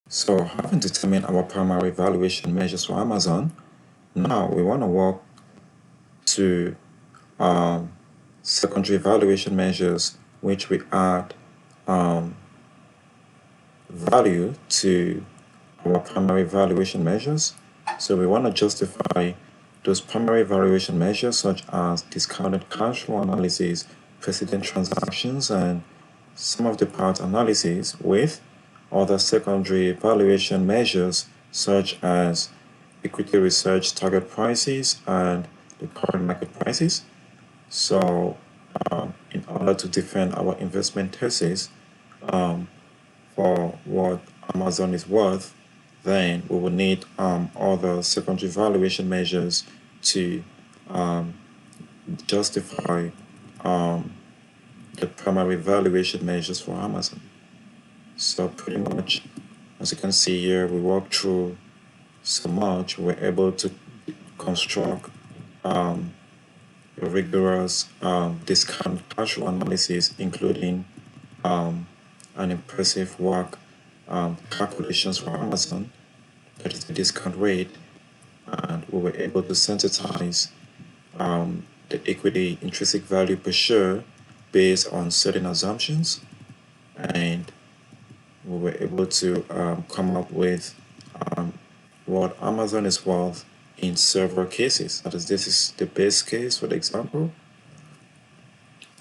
So having determined our primary valuation measures for Amazon, now we want to work to secondary valuation measures, which we add value to our primary valuation measures. So we want to justify those primary valuation measures such as discounted cash flow analysis, precedent transactions, and sum of the parts analysis with other secondary valuation measures such as equity research target prices and the current market prices. So in order to defend our investment thesis for what Amazon is worth, then we will need other secondary valuation measures to justify the primary valuation measures for Amazon. So pretty much, as you can see here, we walked through so much, we're able to construct a rigorous discount cash flow analysis, including an impressive work calculations for Amazon, that is the discount rate, and we were able to sensitize the equity intrinsic value per share based on certain assumptions, and we were able to come up with what Amazon is worth in several cases. That is, this is the base case for the example.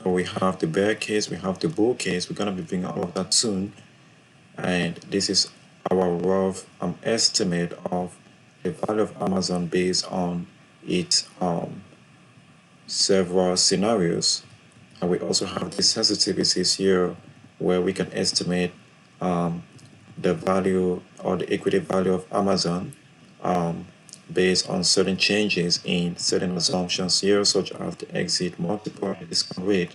We have the bear case, we have the bull case. We're going to be bringing all of that soon. And this is our rough estimate of the value of Amazon based on its several scenarios. And we also have the sensitivities here where we can estimate the value or the equity value of Amazon based on certain changes in certain assumptions here, such as the exit multiple and discount rate.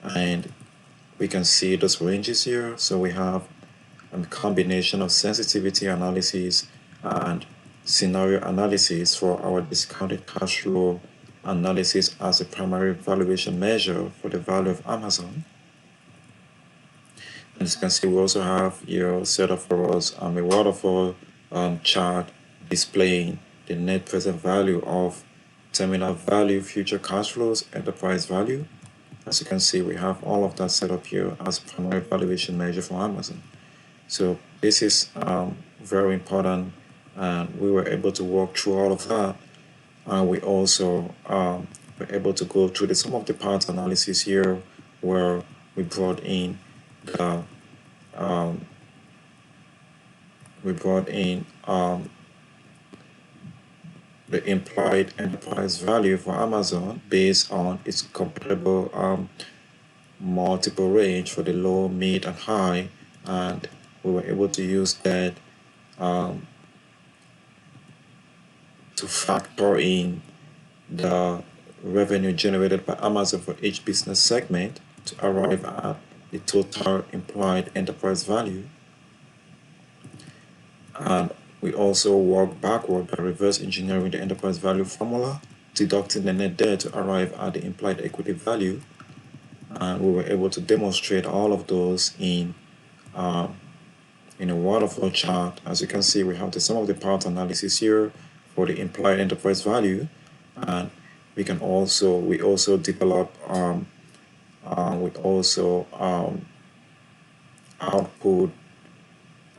And we can see those ranges here. So we have a combination of sensitivity analysis and scenario analysis for our discounted cash flow analysis as a primary valuation measure for the value of Amazon. And as you can see, we also have here set up for us a waterfall chart displaying the net present value of terminal value, future cash flows, enterprise value. As you can see, we have all of that set up here as primary valuation measure for Amazon. So this is very important, and we were able to walk through all of that. And we also were able to go through the sum of the parts analysis here, where we brought in the the implied enterprise value for Amazon based on its comparable multiple range for the low, mid, and high, and we were able to use that to factor in the revenue generated by Amazon for each business segment to arrive at the total implied enterprise value. And we also work backward by reverse engineering the enterprise value formula, deducting the net debt to arrive at the implied equity value. And we were able to demonstrate all of those in a waterfall chart. As you can see, we have the sum of the parts analysis here for the implied enterprise value, and we also develop output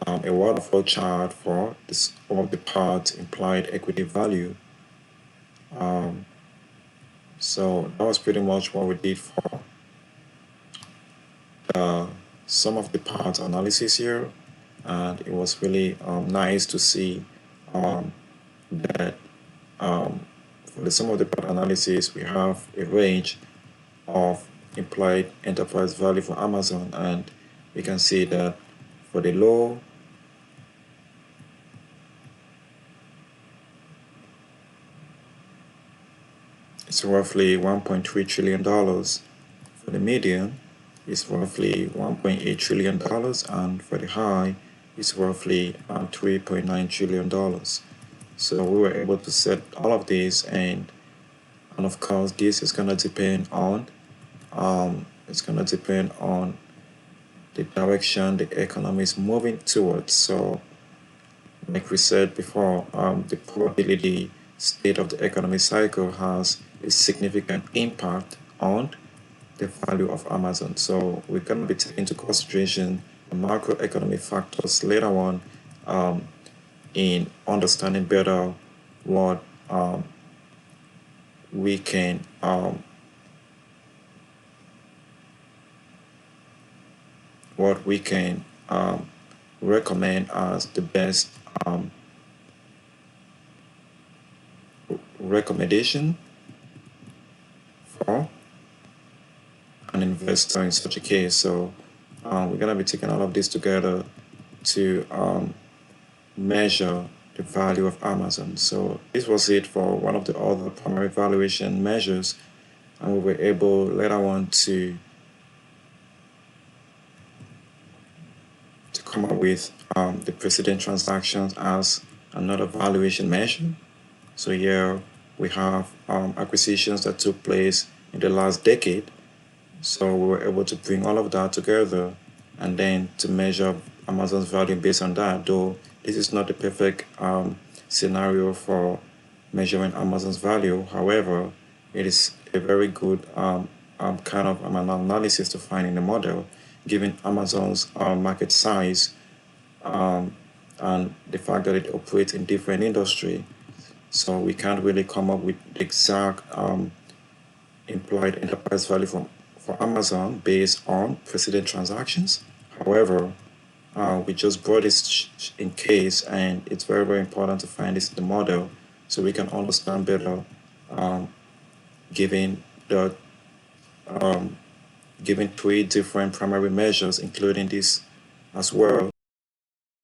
a waterfall chart for the sum of the parts implied equity value. So that was pretty much what we did for the sum of the parts analysis here, and it was really nice to see that for the sum of the part analysis, we have a range of implied enterprise value for Amazon, and we can see that for the low, it's roughly $1.3 trillion. For the median, it's roughly $1.8 trillion, and for the high, it's roughly $3.9 trillion. So we were able to set all of these, and of course, this is gonna depend on the direction the economy is moving towards. So, like we said before, the probability state of the economic cycle has a significant impact on the value of Amazon. So we're going to be taking into consideration the macroeconomic factors later on in understanding better what we can recommend as the best recommendation for an investor in such a case. So we're going to be taking all of this together to measure the value of Amazon. So this was it for one of the other primary valuation measures, and we were able later on to come up with the precedent transactions as another valuation measure. So here we have acquisitions that took place in the last decade. So we were able to bring all of that together and then to measure Amazon's value based on that, though this is not the perfect scenario for measuring Amazon's value. However, it is a very good kind of an analysis to find in the model, given Amazon's market size and the fact that it operates in different industry. So we can't really come up with the exact implied enterprise value for Amazon based on precedent transactions. However, we just brought this in case, and it's very, very important to find this in the model so we can understand better, given given 3 different primary measures, including this as well.